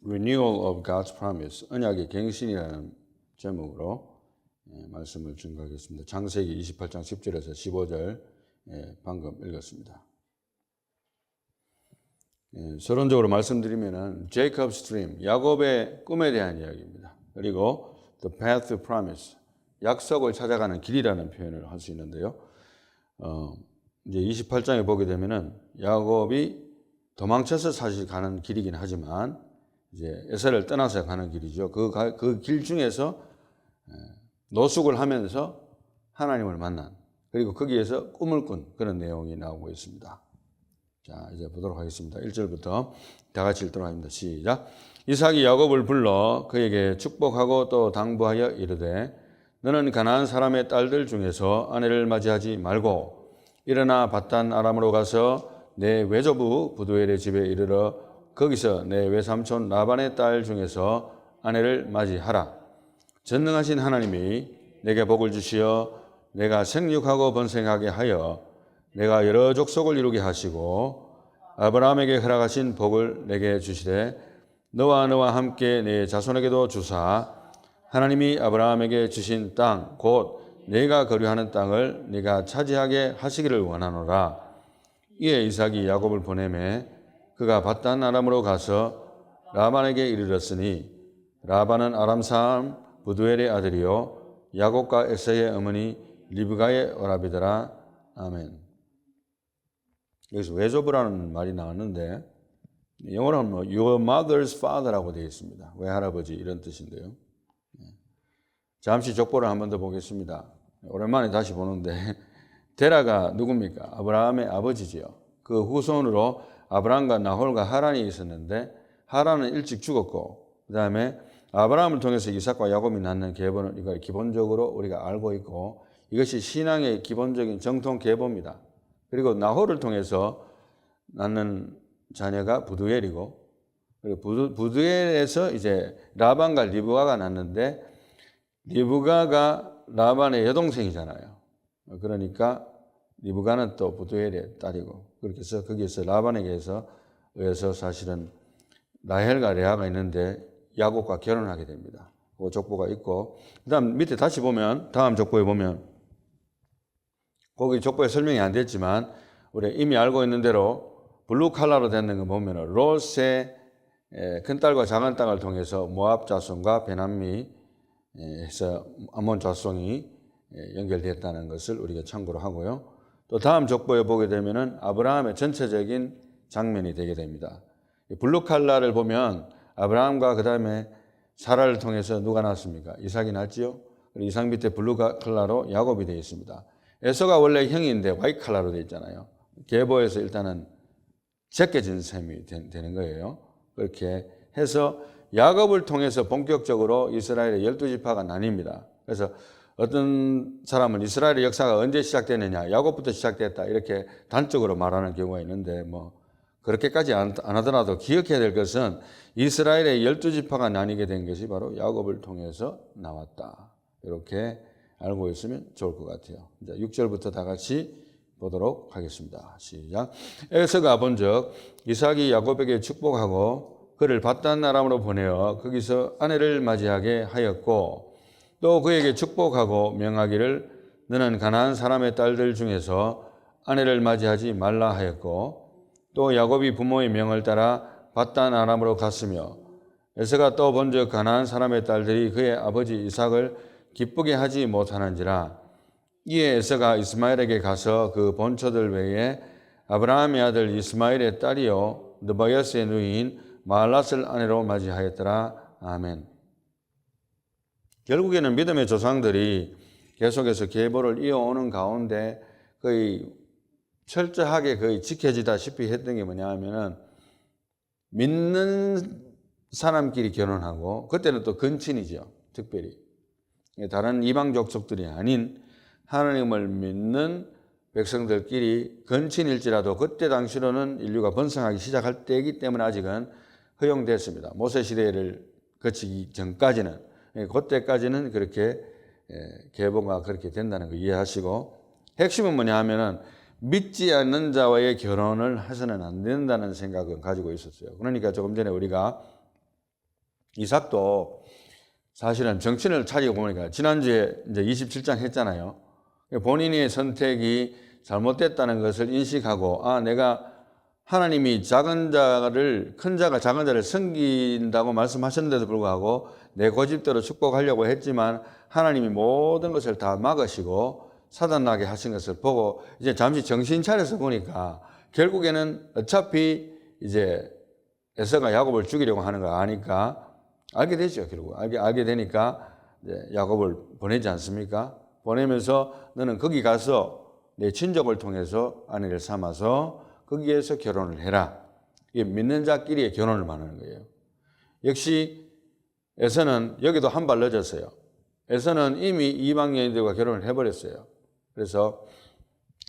Renewal of God's Promise, 언약의 갱신이라는 제목으로 말씀을 증거하겠습니다. 창세기 28장 10절에서 15절 방금 읽었습니다. 서론적으로 말씀드리면은 Jacob's Dream, 야곱의 꿈에 대한 이야기입니다. 그리고 The Path to Promise, 약속을 찾아가는 길이라는 표현을 할 수 있는데요. 이제 28장에 보게 되면은 야곱이 도망쳐서 사실 가는 길이긴 하지만 이제 에사를 떠나서 가는 길이죠. 그 길 중에서 노숙을 하면서 하나님을 만난, 그리고 거기에서 꿈을 꾼 그런 내용이 나오고 있습니다. 자, 이제 보도록 하겠습니다. 1절부터 다 같이 읽도록 합니다. 시작. 이삭이 야곱을 불러 그에게 축복하고 또 당부하여 이르되 너는 가나안 사람의 딸들 중에서 아내를 맞이하지 말고 일어나 밧단 아람으로 가서 내 외조부 부두엘의 집에 이르러 거기서 내 외삼촌 라반의 딸 중에서 아내를 맞이하라. 전능하신 하나님이 내게 복을 주시어 내가 생육하고 번성하게 하여 내가 여러 족속을 이루게 하시고 아브라함에게 허락하신 복을 내게 주시되 너와 함께 내 자손에게도 주사 하나님이 아브라함에게 주신 땅 곧 내가 거류하는 땅을 네가 차지하게 하시기를 원하노라. 이에 이삭이 야곱을 보내매 그가 밧단 아람으로 가서 라반에게 이르렀으니 라반은 아람 사람 부두엘의 아들이요 야곱과 에사의 어머니 리브가의 오라비더라. 아멘. 여기서 외조부라는 말이 나왔는데 영어로는 your mother's father라고 되어 있습니다. 외할아버지 이런 뜻인데요. 잠시 족보를 한 번 더 보겠습니다. 오랜만에 다시 보는데 데라가 누굽니까? 아브라함의 아버지지요. 그 후손으로 아브라함과 나홀과 하란이 있었는데 하란은 일찍 죽었고 그 다음에 아브라함을 통해서 이삭과 야곱이 낳는 계보는 이걸 기본적으로 우리가 알고 있고 이것이 신앙의 기본적인 정통 계보입니다. 그리고 나홀을 통해서 낳는 자녀가 부두엘이고 그리고 부두엘에서 이제 라반과 리브가가 낳는데 리브가가 라반의 여동생이잖아요. 그러니까 리브가는 또 부두엘의 딸이고 그렇게 해서 거기에서 라반에게 의해서 사실은 라헬과 레아가 있는데 야곱과 결혼하게 됩니다. 그 족보가 있고 그 다음 밑에 다시 보면 다음 족보에 보면 거기 족보에 설명이 안 됐지만 우리 이미 알고 있는 대로 블루 칼라로 되는 거 보면 롯의 큰 딸과 작은 땅을 통해서 모압 자손과 베남미 해서 아몬 자손이 연결됐다는 것을 우리가 참고로 하고요. 또 다음 족보에 보게 되면은 아브라함의 전체적인 장면이 되게 됩니다. 블루 칼라를 보면 아브라함과 그 다음에 사라를 통해서 누가 낳았습니까? 이삭이 낳았지요. 이삭 밑에 블루 칼라로 야곱이 되어 있습니다. 에서가 원래 형인데 화이트 칼라로 되어 있잖아요. 계보에서 일단은 제껴진 셈이 되는 거예요. 그렇게 해서 야곱을 통해서 본격적으로 이스라엘의 12지파가 나뉩니다. 그래서 어떤 사람은 이스라엘의 역사가 언제 시작되느냐, 야곱부터 시작됐다 이렇게 단적으로 말하는 경우가 있는데 그렇게까지 안 하더라도 기억해야 될 것은 이스라엘의 12지파가 나뉘게 된 것이 바로 야곱을 통해서 나왔다. 이렇게 알고 있으면 좋을 것 같아요. 이제 6절부터 다 같이 보도록 하겠습니다. 시작. 에서가 본즉 이삭이 야곱에게 축복하고 그를 밧단 아람으로 보내어 거기서 아내를 맞이하게 하였고 또 그에게 축복하고 명하기를 너는 가나안 사람의 딸들 중에서 아내를 맞이하지 말라 하였고 또 야곱이 부모의 명을 따라 밧단 아람으로 갔으며 에서가 또 본즉 가나안 사람의 딸들이 그의 아버지 이삭을 기쁘게 하지 못하는지라. 이에 에서가 이스마엘에게 가서 그 본처들 외에 아브라함의 아들 이스마엘의 딸이요 느바요스의 누이인 마할랏을 아내로 맞이하였더라. 아멘. 결국에는 믿음의 조상들이 계속해서 계보를 이어오는 가운데 거의 철저하게 거의 지켜지다시피 했던 게 뭐냐 하면은 믿는 사람끼리 결혼하고 그때는 또 근친이죠. 특별히 다른 이방 족속들이 아닌 하나님을 믿는 백성들끼리 근친일지라도 그때 당시로는 인류가 번성하기 시작할 때이기 때문에 아직은 허용됐습니다. 모세 시대를 거치기 전까지는 그때까지는 그렇게 계보가 그렇게 된다는 거 이해하시고 핵심은 뭐냐 하면은 믿지 않는 자와의 결혼을 해서는 안 된다는 생각을 가지고 있었어요. 그러니까 조금 전에 우리가 이삭도 사실은 정친을 차리고 보니까 지난주에 이제 27장 했잖아요. 본인의 선택이 잘못됐다는 것을 인식하고 내가 하나님이 작은 자를 큰 자가 작은 자를 섬긴다고 말씀하셨는데도 불구하고 내 고집대로 축복하려고 했지만 하나님이 모든 것을 다 막으시고 사단나게 하신 것을 보고 이제 잠시 정신 차려서 보니까 결국에는 어차피 이제 에서가 야곱을 죽이려고 하는 걸 아니까 알게 되죠. 결국 알게 되니까 이제 야곱을 보내지 않습니까? 보내면서 너는 거기 가서 내 친족을 통해서 아내를 삼아서 거기에서 결혼을 해라. 이게 믿는 자끼리의 결혼을 말하는 거예요. 역시 에서는 여기도 한 발 늦었어요. 에서는 이미 이방 여인들과 결혼을 해버렸어요. 그래서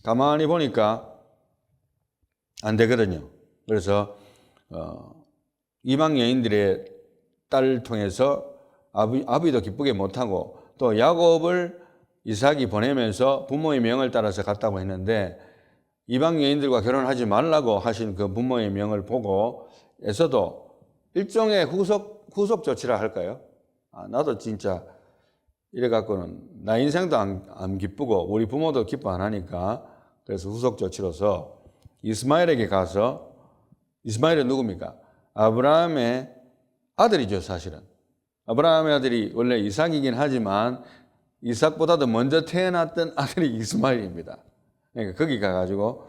가만히 보니까 안 되거든요. 그래서 이방 여인들의 딸을 통해서 아비도 기쁘게 못하고 또 야곱을 이삭이 보내면서 부모의 명을 따라서 갔다고 했는데 이방 여인들과 결혼하지 말라고 하신 그 부모의 명을 보고 에서도 일종의 후속 조치라 할까요? 나도 진짜 이래갖고는 나 인생도 안 기쁘고 우리 부모도 기뻐 안 하니까 그래서 후속 조치로서 이스마엘에게 가서 이스마엘은 누굽니까? 아브라함의 아들이죠, 사실은. 아브라함의 아들이 원래 이삭이긴 하지만 이삭보다도 먼저 태어났던 아들이 이스마엘입니다. 그러니까 거기 가가지고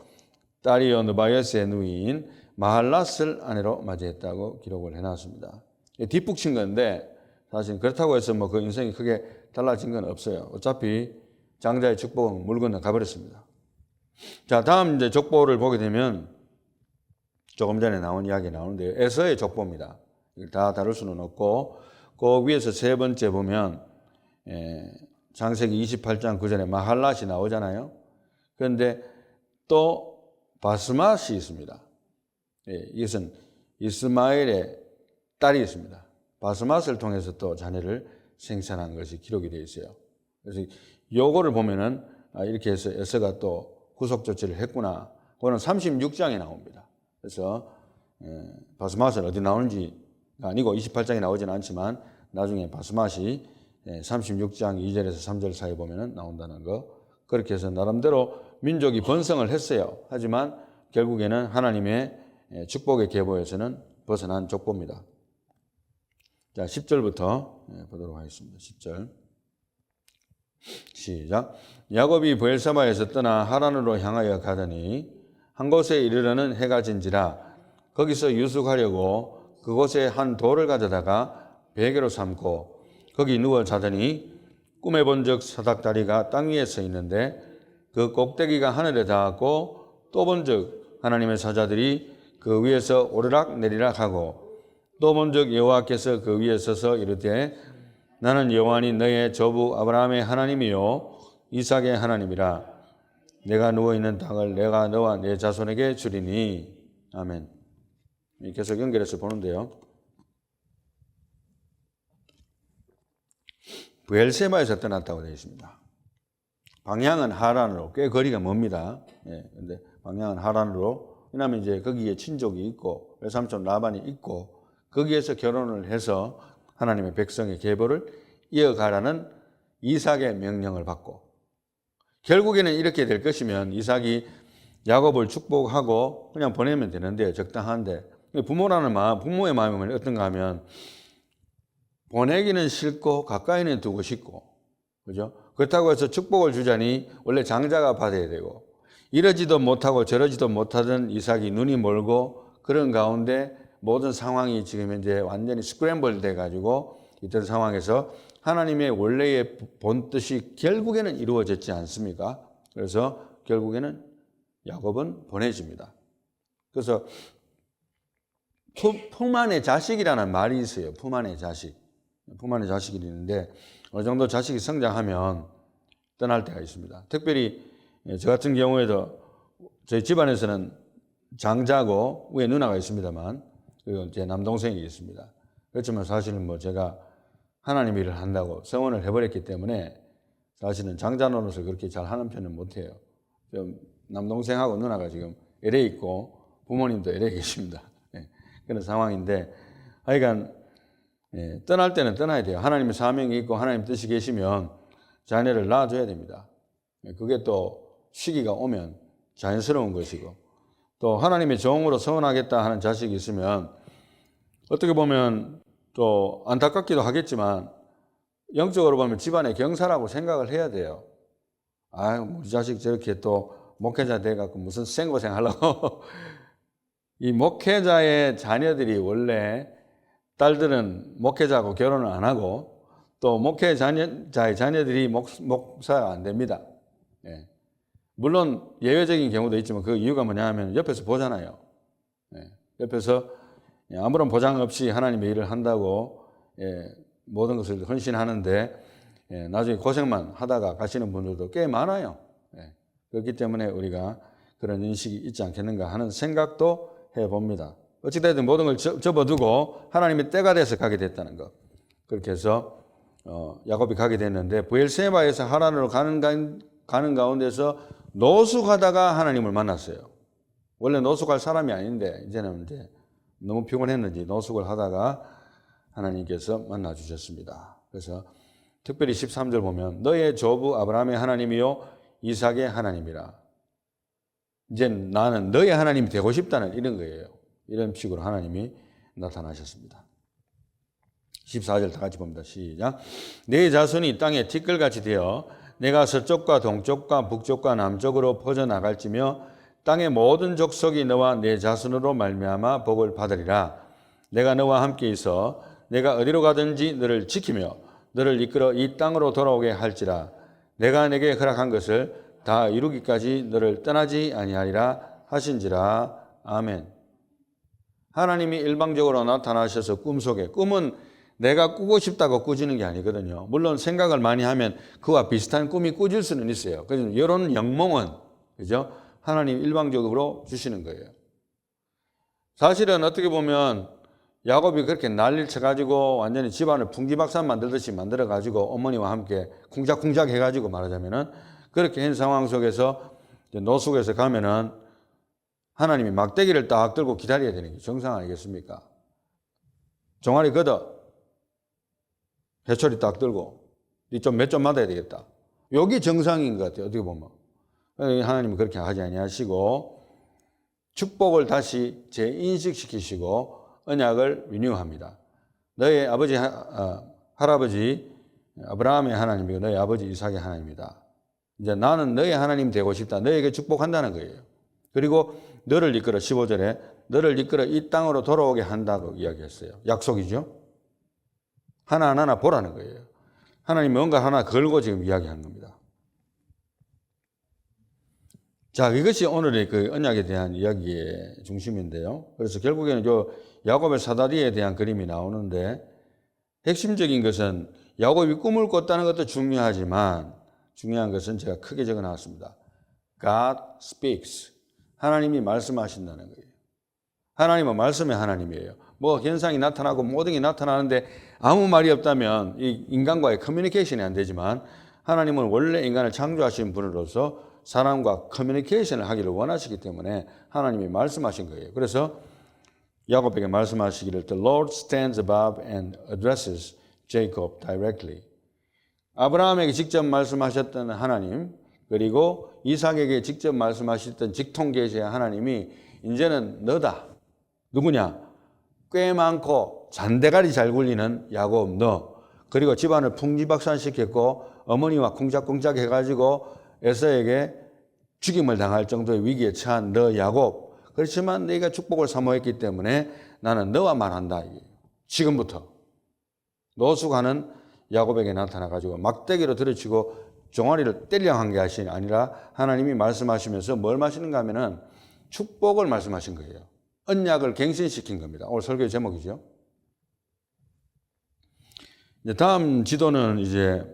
딸이요 느바요스의 누이인 마할랏을 아내로 맞이했다고 기록을 해놨습니다. 뒷북친 건데 사실 그렇다고 해서 뭐 그 인생이 크게 달라진 건 없어요. 어차피 장자의 축복은 물 건너 가버렸습니다. 자, 다음 이제 족보를 보게 되면 조금 전에 나온 이야기 나오는데요. 에서의 족보입니다. 이걸 다 다룰 수는 없고 그 위에서 세 번째 보면 창세기 28장 9절에 마할랏이 나오잖아요. 그런데 또 바스맛이 있습니다. 이것은 이스마엘의 딸이 있습니다. 바스맛을 통해서 또 자녀를 생산한 것이 기록이 되어 있어요. 그래서 요거를 보면은 이렇게 해서 에서가 또 후속 조치를 했구나. 그거는 36장에 나옵니다. 그래서 바스맛은 어디 나오는지가 아니고 28장에 나오지는 않지만 나중에 바스맛이 36장 2절에서 3절 사이에 보면은 나온다는 거. 그렇게 해서 나름대로 민족이 번성을 했어요. 하지만 결국에는 하나님의 축복의 계보에서는 벗어난 족보입니다. 자, 10절부터 보도록 하겠습니다. 10절. 시작. 야곱이 브엘사바에서 떠나 하란으로 향하여 가더니 한 곳에 이르러는 해가 진지라 거기서 유숙하려고 그곳에 한 돌을 가져다가 베개로 삼고 거기 누워 자더니 꿈에 본 적 사닥다리가 땅 위에 서 있는데 그 꼭대기가 하늘에 닿았고 또 본 적 하나님의 사자들이 그 위에서 오르락 내리락 하고 또 본 적 여호와께서 그 위에 서서 이르되 나는 여호와니 너의 조부 아브라함의 하나님이요 이삭의 하나님이라 내가 누워있는 땅을 내가 너와 내 자손에게 주리니 아멘. 계속 연결해서 보는데요. 브엘세바에서 떠났다고 되어 있습니다. 방향은 하란으로 꽤 거리가 멉니다. 근데 방향은 하란으로 왜냐하면 이제 거기에 친족이 있고 외삼촌 라반이 있고 거기에서 결혼을 해서 하나님의 백성의 계보를 이어가라는 이삭의 명령을 받고 결국에는 이렇게 될 것이면 이삭이 야곱을 축복하고 그냥 보내면 되는데 적당한데 부모라는 마음, 부모의 마음은 어떤가 하면 보내기는 싫고 가까이는 두고 싶고 그죠? 그렇다고 해서 축복을 주자니 원래 장자가 받아야 되고 이러지도 못하고 저러지도 못하던 이삭이 눈이 멀고 그런 가운데 모든 상황이 지금 이제 완전히 스크램블 돼가지고 이런 상황에서 하나님의 원래의 본뜻이 결국에는 이루어졌지 않습니까? 그래서 결국에는 야곱은 보내집니다. 그래서 품 안의 자식이라는 말이 있어요. 품 안의 자식. 품 안의 자식이 있는데 어느 정도 자식이 성장하면 떠날 때가 있습니다. 특별히 저 같은 경우에도 저희 집안에서는 장자고 위에 누나가 있습니다만 그리고 제 남동생이 있습니다. 그렇지만 사실은 뭐 제가 하나님 일을 한다고 성원을 해버렸기 때문에 사실은 장자 노릇을 그렇게 잘 하는 편은 못해요. 남동생하고 누나가 지금 LA 있고 부모님도 LA 계십니다. 그런 상황인데 하여간 떠날 때는 떠나야 돼요. 하나님의 사명이 있고 하나님 뜻이 계시면 자녀를 낳아줘야 됩니다. 그게 또 시기가 오면 자연스러운 것이고, 또 하나님의 종으로 서원하겠다 하는 자식이 있으면 어떻게 보면 또 안타깝기도 하겠지만 영적으로 보면 집안의 경사라고 생각을 해야 돼요. 우리 자식 저렇게 또 목회자 돼갖고 무슨 생고생 하려고. 이 목회자의 자녀들이 원래 딸들은 목회자하고 결혼을 안 하고 또 목회자의 자녀들이 목사가 안 됩니다. 물론 예외적인 경우도 있지만 그 이유가 뭐냐 하면 옆에서 보잖아요. 옆에서 아무런 보장 없이 하나님의 일을 한다고 모든 것을 헌신하는데 나중에 고생만 하다가 가시는 분들도 꽤 많아요. 그렇기 때문에 우리가 그런 인식이 있지 않겠는가 하는 생각도 해봅니다. 어찌됐든 모든 걸 접어두고 하나님의 때가 돼서 가게 됐다는 것. 그렇게 해서 야곱이 가게 됐는데 브엘세바에서 하란으로 가는 가운데서 노숙하다가 하나님을 만났어요. 원래 노숙할 사람이 아닌데 이제는 너무 피곤했는지 노숙을 하다가 하나님께서 만나 주셨습니다. 그래서 특별히 13절 보면 너의 조부 아브라함의 하나님이요 이삭의 하나님이라. 이제 나는 너의 하나님이 되고 싶다는 이런 거예요. 이런 식으로 하나님이 나타나셨습니다. 14절 다 같이 봅니다. 시작. 내 자손이 땅에 티끌같이 되어 내가 서쪽과 동쪽과 북쪽과 남쪽으로 퍼져나갈지며 땅의 모든 족속이 너와 내 자손으로 말미암아 복을 받으리라. 내가 너와 함께 있어 내가 어디로 가든지 너를 지키며 너를 이끌어 이 땅으로 돌아오게 할지라. 내가 내게 허락한 것을 다 이루기까지 너를 떠나지 아니하리라 하신지라. 아멘. 하나님이 일방적으로 나타나셔서 꿈속에, 꿈은 내가 꾸고 싶다고 꾸지는 게 아니거든요. 물론 생각을 많이 하면 그와 비슷한 꿈이 꾸질 수는 있어요. 그래서 이런 영몽은, 그죠? 하나님 일방적으로 주시는 거예요. 사실은 어떻게 보면 야곱이 그렇게 난리를 쳐가지고 완전히 집안을 풍기박산 만들듯이 만들어가지고 어머니와 함께 쿵작쿵작 해가지고 말하자면은 그렇게 한 상황 속에서 노숙에서 가면은 하나님이 막대기를 딱 들고 기다려야 되는 게 정상 아니겠습니까? 종아리 걷어. 해초리 딱 들고 몇 점 맞아야 되겠다. 여기 정상인 것 같아요. 어떻게 보면. 하나님은 그렇게 하지 아니하시고 축복을 다시 재인식시키시고 언약을 리뉴합니다. 너의 아버지 할아버지 아브라함의 하나님이고 너의 아버지 이삭의 하나님이다. 이제 나는 너의 하나님 되고 싶다. 너에게 축복한다는 거예요. 그리고 너를 이끌어 15절에 너를 이끌어 이 땅으로 돌아오게 한다고 이야기했어요. 약속이죠. 하나하나 보라는 거예요. 하나님이 뭔가 하나 걸고 지금 이야기하는 겁니다. 자, 이것이 오늘의 그 언약에 대한 이야기의 중심인데요. 그래서 결국에는 야곱의 사다리에 대한 그림이 나오는데 핵심적인 것은 야곱이 꿈을 꿨다는 것도 중요하지만 중요한 것은 제가 크게 적어 놨습니다. God speaks. 하나님이 말씀하신다는 거예요. 하나님은 말씀의 하나님이에요. 뭐 현상이 나타나고 모든 게 나타나는데 아무 말이 없다면 이 인간과의 커뮤니케이션이 안 되지만 하나님은 원래 인간을 창조하신 분으로서 사람과 커뮤니케이션을 하기를 원하시기 때문에 하나님이 말씀하신 거예요. 그래서 야곱에게 말씀하시기를 The Lord stands above and addresses Jacob directly. 아브라함에게 직접 말씀하셨던 하나님, 그리고 이삭에게 직접 말씀하셨던 직통계시의 하나님이 이제는 너다. 누구냐? 꽤 많고 잔대가리 잘 굴리는 야곱 너. 그리고 집안을 풍지박산시켰고 어머니와 쿵작쿵작 해가지고 에서에게 죽임을 당할 정도의 위기에 처한 너 야곱. 그렇지만 너희가 축복을 사모했기 때문에 나는 너와 말한다. 지금부터. 노숙하는 야곱에게 나타나가지고 막대기로 들이치고 종아리를 때려한 게 아니라 하나님이 말씀하시면서 뭘 마시는가 하면은 축복을 말씀하신 거예요. 언약을 갱신시킨 겁니다. 오늘 설교의 제목이죠. 이제 다음 지도는 이제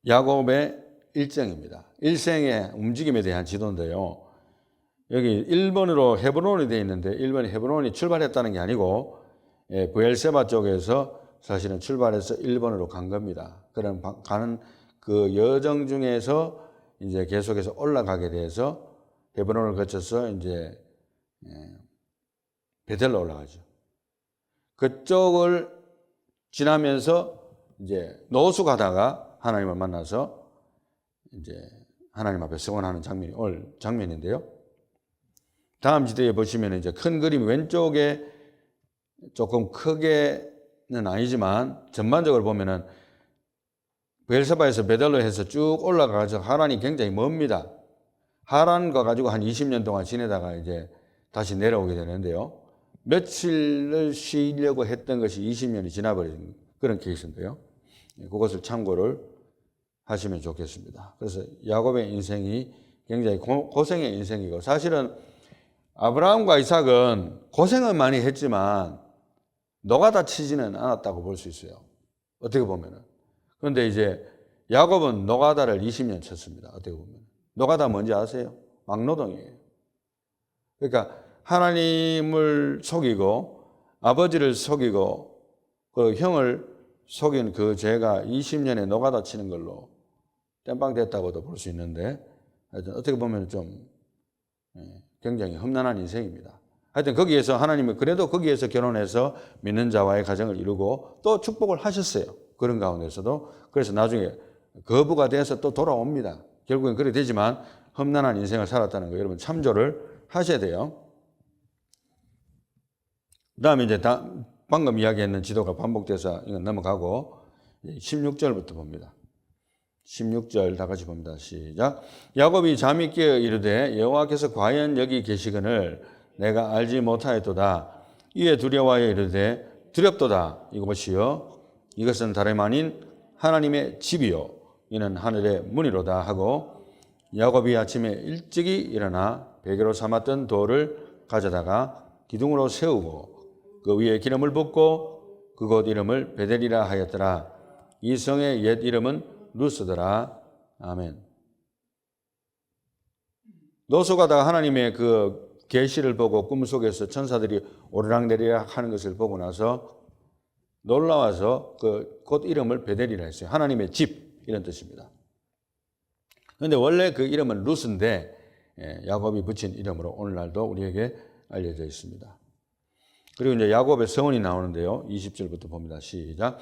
야곱의 일정입니다. 일생의 움직임에 대한 지도인데요. 여기 1번으로 헤브론이 되어 있는데 1번이 헤브론이 출발했다는 게 아니고 브엘세바 쪽에서 사실은 출발해서 1번으로 간 겁니다. 그런 가는 그 여정 중에서 이제 계속해서 올라가게 돼서 헤브론을 거쳐서 이제 베델로 올라가죠. 그쪽을 지나면서 이제 노숙하다가 하나님을 만나서 이제 하나님 앞에 서원하는 장면이 오늘 장면인데요. 다음 지도에 보시면 이제 큰 그림 왼쪽에 조금 크게는 아니지만 전반적으로 보면은 베엘사바에서 베델로 해서 쭉 올라가서 하란이 굉장히 멉니다. 하란과 가지고 한 20년 동안 지내다가 이제 다시 내려오게 되는데요. 며칠을 쉬려고 했던 것이 20년이 지나버린 그런 케이스인데요. 그것을 참고를 하시면 좋겠습니다. 그래서 야곱의 인생이 굉장히 고생의 인생이고, 사실은 아브라함과 이삭은 고생은 많이 했지만 노가다 치지는 않았다고 볼 수 있어요. 어떻게 보면은. 그런데 이제 야곱은 노가다를 20년 쳤습니다. 어떻게 보면. 노가다 뭔지 아세요? 막노동이에요. 그러니까 하나님을 속이고 아버지를 속이고 그 형을 속인 그 죄가 20년에 노가다 치는 걸로 땜빵 됐다고도 볼 수 있는데, 하여튼 어떻게 보면 좀 굉장히 험난한 인생입니다. 하여튼 거기에서 하나님은 그래도 거기에서 결혼해서 믿는 자와의 가정을 이루고 또 축복을 하셨어요. 그런 가운데서도. 그래서 나중에 거부가 돼서 또 돌아옵니다. 결국엔 그래 되지만 험난한 인생을 살았다는 거 여러분 참조를 하셔야 돼요. 그 다음에 이제 방금 이야기했는 지도가 반복돼서 이건 넘어가고 16절부터 봅니다. 16절 다 같이 봅니다. 시작. 야곱이 잠이 깨어 이르되 여호와께서 과연 여기 계시거늘 내가 알지 못하였도다. 이에 두려워하여 이르되 두렵도다. 이것이요 이것은 다름 아닌 하나님의 집이요 이는 하늘의 문이로다 하고, 야곱이 아침에 일찍이 일어나 베개로 삼았던 돌을 가져다가 기둥으로 세우고 그 위에 기름을 붓고 그곳 이름을 베델이라 하였더라. 이 성의 옛 이름은 루스더라. 아멘. 노숙하다가 하나님의 그 계시를 보고 꿈속에서 천사들이 오르락내리락 하는 것을 보고 나서 놀라워서 그 이름을 베델이라 했어요. 하나님의 집 이런 뜻입니다. 그런데 원래 그 이름은 루스인데 야곱이 붙인 이름으로 오늘날도 우리에게 알려져 있습니다. 그리고 이제 야곱의 서원이 나오는데요. 20절부터 봅니다. 시작.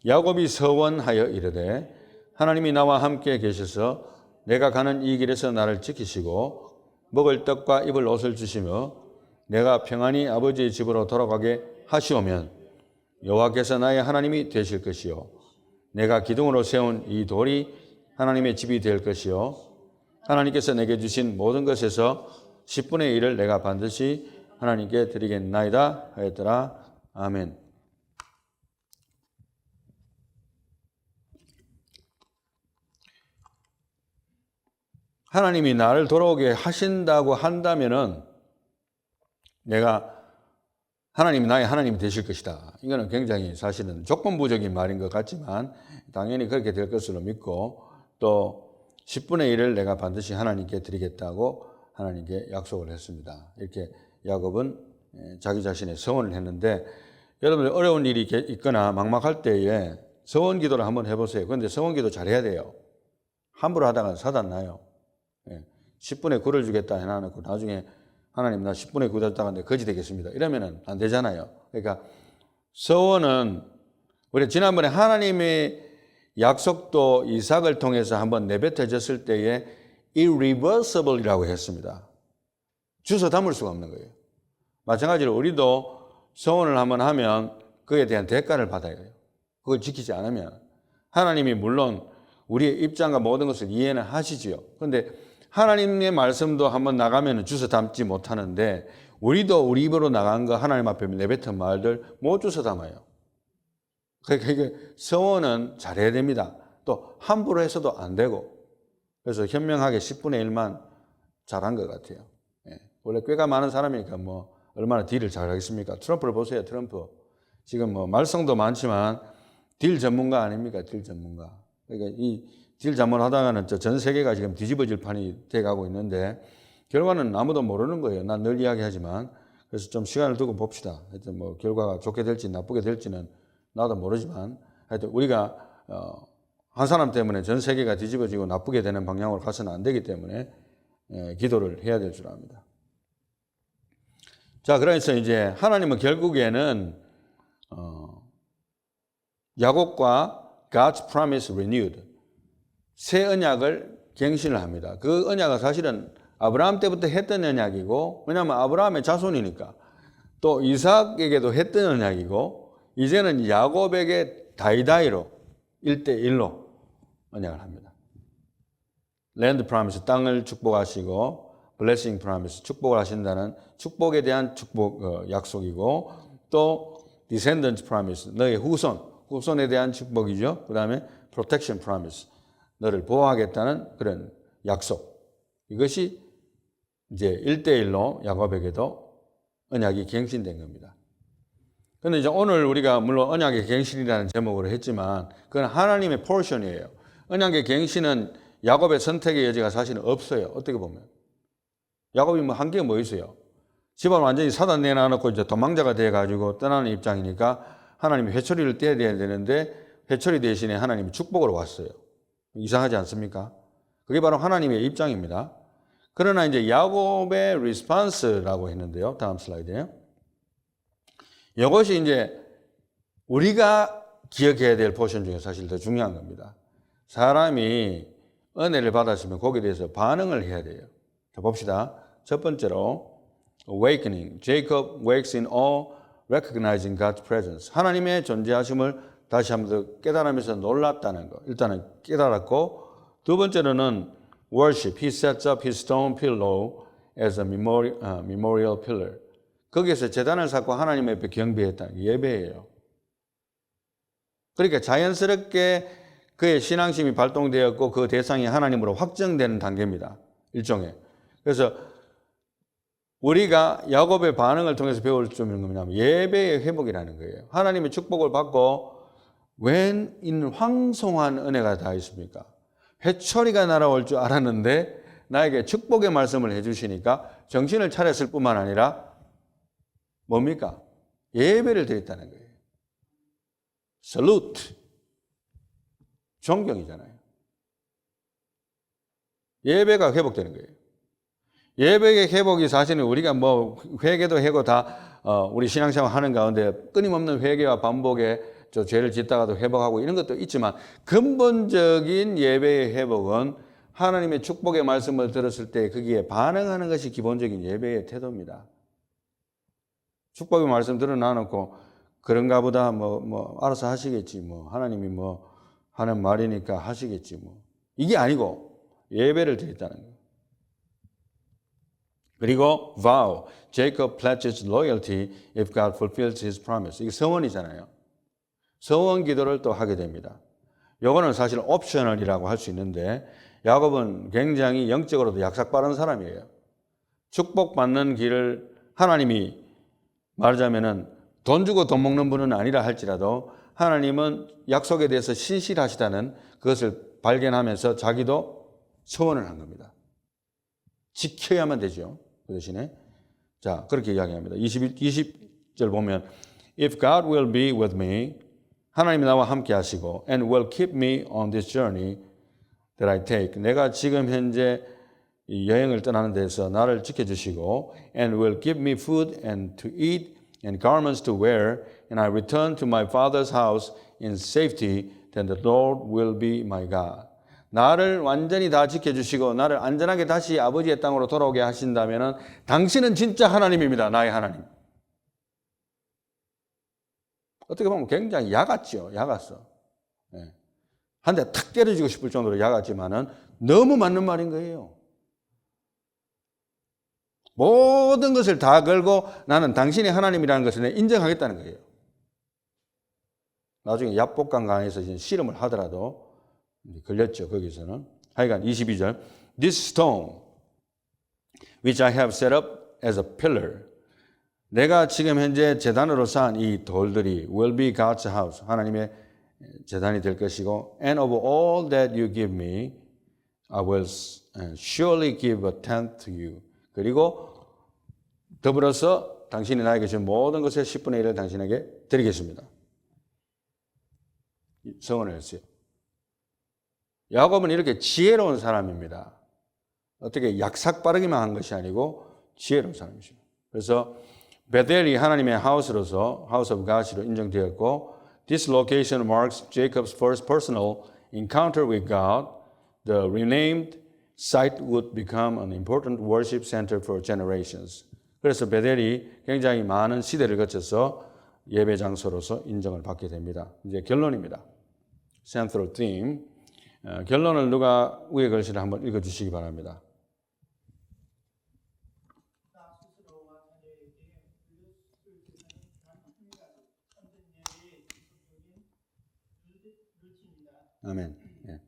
야곱이 서원하여 이르되 하나님이 나와 함께 계셔서 내가 가는 이 길에서 나를 지키시고 먹을 떡과 입을 옷을 주시며 내가 평안히 아버지의 집으로 돌아가게 하시오면 여호와께서 나의 하나님이 되실 것이요 내가 기둥으로 세운 이 돌이 하나님의 집이 될 것이요 하나님께서 내게 주신 모든 것에서 10분의 1을 내가 반드시 하나님께 드리겠나이다 하였더라. 아멘. 하나님이 나를 돌아오게 하신다고 한다면은 하나님이 나의 하나님이 되실 것이다. 이거는 굉장히 사실은 조건부적인 말인 것 같지만 당연히 그렇게 될 것으로 믿고, 또 10분의 1을 내가 반드시 하나님께 드리겠다고 하나님께 약속을 했습니다. 이렇게 야곱은 자기 자신의 서원을 했는데, 여러분들 어려운 일이 있거나 막막할 때에 서원 기도를 한번 해보세요. 그런데 서원 기도 잘해야 돼요. 함부로 하다가 사단 나요. 10분의 9를 주겠다 해놔놓고 나중에 하나님 나 10분의 9 줬다가 거지 되겠습니다. 이러면은 안 되잖아요. 그러니까 서원은 우리 지난번에 하나님의 약속도 이삭을 통해서 한번 내뱉어졌을 때에 irreversible이라고 했습니다. 주워 담을 수가 없는 거예요. 마찬가지로 우리도 서원을 한번 하면 그에 대한 대가를 받아야 돼요. 그걸 지키지 않으면. 하나님이 물론 우리의 입장과 모든 것을 이해는 하시지요. 그런데 하나님의 말씀도 한번 나가면 주워 담지 못하는데 우리도 우리 입으로 나간 거 하나님 앞에 내뱉은 말들 못 주워 담아요. 그러니까 이게 서원은 잘해야 됩니다. 또 함부로 해서도 안 되고, 그래서 현명하게 10분의 1만 잘한 것 같아요. 원래 꾀가 많은 사람이니까 뭐 얼마나 딜을 잘하겠습니까? 트럼프를 보세요. 트럼프 지금 뭐 말썽도 많지만 딜 전문가 아닙니까? 딜 전문가. 그러니까 이 딜 잘못하다가는 전 세계가 지금 뒤집어질 판이 돼가고 있는데 결과는 아무도 모르는 거예요. 난 늘 이야기하지만. 그래서 좀 시간을 두고 봅시다. 하여튼 뭐 결과가 좋게 될지 나쁘게 될지는 나도 모르지만, 하여튼 우리가 한 사람 때문에 전 세계가 뒤집어지고 나쁘게 되는 방향으로 가서는 안 되기 때문에 기도를 해야 될 줄 압니다. 자, 그래서 이제 하나님은 결국에는 야곱과 God's promise renewed. 새 언약을 갱신을 합니다. 그 언약은 사실은 아브라함 때부터 했던 언약이고, 왜냐하면 아브라함의 자손이니까. 또 이삭에게도 했던 언약이고, 이제는 야곱에게 다이다이로 1대1로 언약을 합니다. 랜드 프라미스, 땅을 축복하시고, 블레싱 프라미스, 축복을 하신다는 축복에 대한 축복 약속이고, 또 디센던트 프라미스, 너의 후손에 대한 축복이죠. 그 다음에 프로텍션 프라미스, 너를 보호하겠다는 그런 약속. 이것이 이제 1대1로 야곱에게도 언약이 갱신된 겁니다. 그런데 이제 오늘 우리가 물론 언약의 갱신이라는 제목으로 했지만 그건 하나님의 포션이에요. 언약의 갱신은 야곱의 선택의 여지가 사실은 없어요. 어떻게 보면. 야곱이 뭐 한 게 뭐 있어요? 집안 완전히 사단 내놔놓고 이제 도망자가 돼가지고 떠나는 입장이니까 하나님이 회초리를 떼야 되는데 회초리 대신에 하나님이 축복으로 왔어요. 이상하지 않습니까? 그게 바로 하나님의 입장입니다. 그러나 이제 야곱의 리스폰스라고 했는데요. 다음 슬라이드에요. 이것이 이제 우리가 기억해야 될 포션 중에 사실 더 중요한 겁니다. 사람이 은혜를 받았으면 거기에 대해서 반응을 해야 돼요. 자, 봅시다. 첫 번째로 awakening. Jacob wakes in awe, recognizing God's presence. 하나님의 존재하심을 다시 한 번 더 깨달으면서 놀랐다는 거. 일단은 깨달았고, 두 번째로는 worship. He sets up his stone pillow as a memorial pillar. 거기에서 제단을 쌓고 하나님 앞에 경배했다는 게 예배예요. 그러니까 자연스럽게 그의 신앙심이 발동되었고 그 대상이 하나님으로 확정되는 단계입니다. 일종의. 그래서 우리가 야곱의 반응을 통해서 배울 점은 뭐냐면 예배의 회복이라는 거예요. 하나님의 축복을 받고 웬 인 황송한 은혜가 다 있습니까? 회초리가 날아올 줄 알았는데 나에게 축복의 말씀을 해주시니까 정신을 차렸을 뿐만 아니라 뭡니까? 예배를 드렸다는 거예요. salute. 존경이잖아요. 예배가 회복되는 거예요. 예배의 회복이 사실은 우리가 뭐 회개도 하고 다 우리 신앙생활 하는 가운데 끊임없는 회개와 반복에 저 죄를 짓다가도 회복하고 이런 것도 있지만 근본적인 예배의 회복은 하나님의 축복의 말씀을 들었을 때 거기에 반응하는 것이 기본적인 예배의 태도입니다. 축복의 말씀 들어놔놓고 그런가 보다 뭐 알아서 하시겠지 뭐 하나님이 뭐 하는 말이니까 하시겠지 뭐 이게 아니고 예배를 드렸다는 거예요. 그리고 vow, Jacob pledges loyalty if God fulfills his promise. 이게 서원이잖아요. 서원 기도를 또 하게 됩니다. 요거는 사실 옵셔널이라고 할 수 있는데 야곱은 굉장히 영적으로도 약삭빠른 사람이에요. 축복받는 길을 하나님이 말하자면은 돈 주고 돈 먹는 분은 아니라 할지라도 하나님은 약속에 대해서 신실하시다는 그것을 발견하면서 자기도 서원을 한 겁니다. 지켜야만 되죠. 그 대신에. 자, 그렇게 이야기합니다. 20절 보면 If God will be with me, 하나님이 나와 함께 하시고 and will keep me on this journey that I take. 내가 지금 현재 이 여행을 떠나는 데서 나를 지켜주시고 and will give me food and to eat and garments to wear and I return to my father's house in safety, then the Lord will be my God. 나를 완전히 다 지켜주시고 나를 안전하게 다시 아버지의 땅으로 돌아오게 하신다면 당신은 진짜 하나님입니다. 나의 하나님. 어떻게 보면 굉장히 야같죠. 야갔어. 네. 한 대 탁 때려주고 싶을 정도로 야같지만은 너무 맞는 말인 거예요. 모든 것을 다 걸고 나는 당신이 하나님이라는 것을 인정하겠다는 거예요. 나중에 야복강 강에서 씨름을 하더라도 걸렸죠. 거기서는. 하여간 22절 This stone which I have set up as a pillar 내가 지금 현재 제단으로 쌓은 이 돌들이 will be God's house 하나님의 제단이 될 것이고 and of all that you give me I will surely give a tenth to you 그리고 더불어서 당신이 나에게 준 모든 것의 10분의 1을 당신에게 드리겠습니다. 서원을 했어요. 야곱은 이렇게 지혜로운 사람입니다. 어떻게 약삭빠르기만 한 것이 아니고 지혜로운 사람이죠. 그래서 베델이 하나님의 하우스로서 하우스 오브 갓으로 인정되었고 This location marks Jacob's first personal encounter with God. The renamed site would become an important worship center for generations. 그래서 베델이 굉장히 많은 시대를 거쳐서 예배 장소로서 인정을 받게 됩니다. 이제 결론입니다. Central theme. 결론을 누가 위에 글씨를 한번 읽어주시기 바랍니다. 아멘. 예.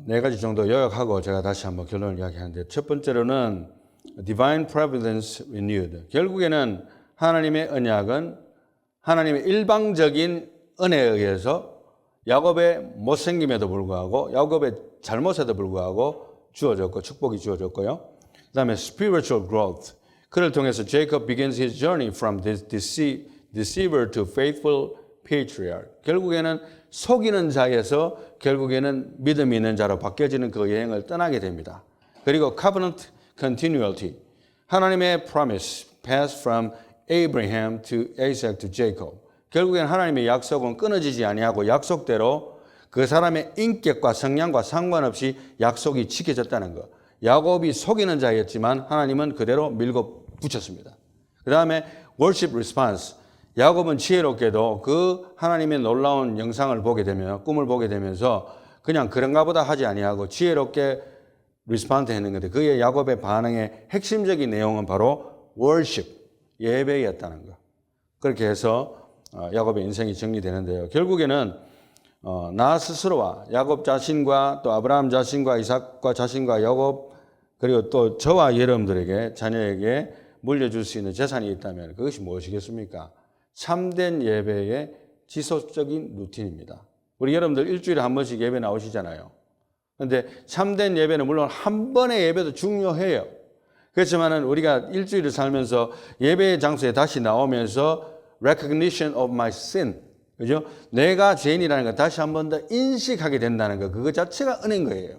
네 가지 정도 요약하고 제가 다시 한번 결론을 이야기하는데 첫 번째로는 Divine Providence Renewed. 결국에는 하나님의 언약은 하나님의 일방적인 은혜에 의해서 야곱의 못생김에도 불구하고 야곱의 잘못에도 불구하고 주어졌고 축복이 주어졌고요. 그 다음에 Spiritual Growth. 그를 통해서 Jacob begins his journey from this deceiver to faithful patriarch. 결국에는 속이는 자에서 결국에는 믿음이 있는 자로 바뀌어지는 그 여행을 떠나게 됩니다. 그리고 covenant continuity. 하나님의 promise passed from Abraham to Isaac to Jacob. 결국에는 하나님의 약속은 끊어지지 아니하고 약속대로 그 사람의 인격과 성향과 상관없이 약속이 지켜졌다는 것. 야곱이 속이는 자였지만 하나님은 그대로 밀고 붙였습니다. 그 다음에 worship response. 야곱은 지혜롭게도 그 하나님의 놀라운 영상을 보게 되면 꿈을 보게 되면서 그냥 그런가 보다 하지 아니하고 지혜롭게 리스폰드 했는 건데 그의 야곱의 반응의 핵심적인 내용은 바로 worship, 예배였다는 것. 그렇게 해서 야곱의 인생이 정리되는데요. 결국에는 나 스스로와 야곱 자신과 또 아브라함 자신과 이삭과 자신과 야곱 그리고 또 저와 여러분들에게 자녀에게 물려줄 수 있는 재산이 있다면 그것이 무엇이겠습니까? 참된 예배의 지속적인 루틴입니다. 우리 여러분들 일주일에 한 번씩 예배 나오시잖아요. 그런데 참된 예배는 물론 한 번의 예배도 중요해요. 그렇지만은 우리가 일주일을 살면서 예배의 장소에 다시 나오면서 recognition of my sin, 그죠? 내가 죄인이라는 걸 다시 한 번 더 인식하게 된다는 거, 그거 자체가 은혜인 거예요.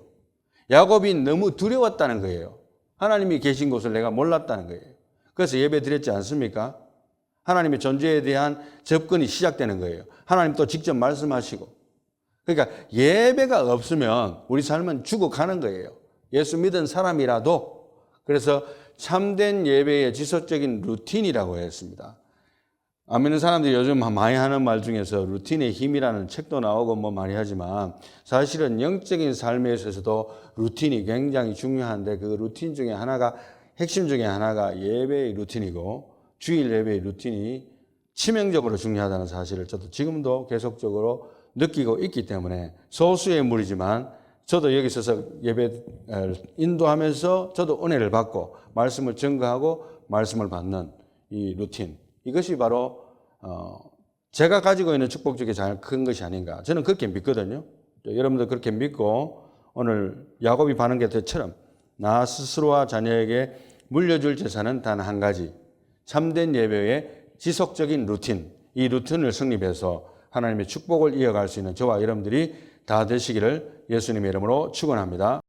야곱이 너무 두려웠다는 거예요. 하나님이 계신 곳을 내가 몰랐다는 거예요. 그래서 예배 드렸지 않습니까? 하나님의 존재에 대한 접근이 시작되는 거예요. 하나님 또 직접 말씀하시고. 그러니까 예배가 없으면 우리 삶은 죽어가는 거예요. 예수 믿은 사람이라도. 그래서 참된 예배의 지속적인 루틴이라고 했습니다. 안 믿는 사람들이 요즘 많이 하는 말 중에서 루틴의 힘이라는 책도 나오고 뭐 많이 하지만 사실은 영적인 삶에 있어서도 루틴이 굉장히 중요한데 그 루틴 중에 하나가 핵심 중에 하나가 예배의 루틴이고 주일 예배의 루틴이 치명적으로 중요하다는 사실을 저도 지금도 계속적으로 느끼고 있기 때문에 소수의 무리지만 저도 여기 있어서 예배 인도하면서 저도 은혜를 받고 말씀을 증거하고 말씀을 받는 이 루틴. 이것이 바로 제가 가지고 있는 축복 중에 제일 큰 것이 아닌가. 저는 그렇게 믿거든요. 여러분도 그렇게 믿고 오늘 야곱이 받은 것처럼 나 스스로와 자녀에게 물려줄 재산은 단 한 가지. 참된 예배의 지속적인 루틴. 이 루틴을 성립해서 하나님의 축복을 이어갈 수 있는 저와 여러분들이 다 되시기를 예수님의 이름으로 축원합니다.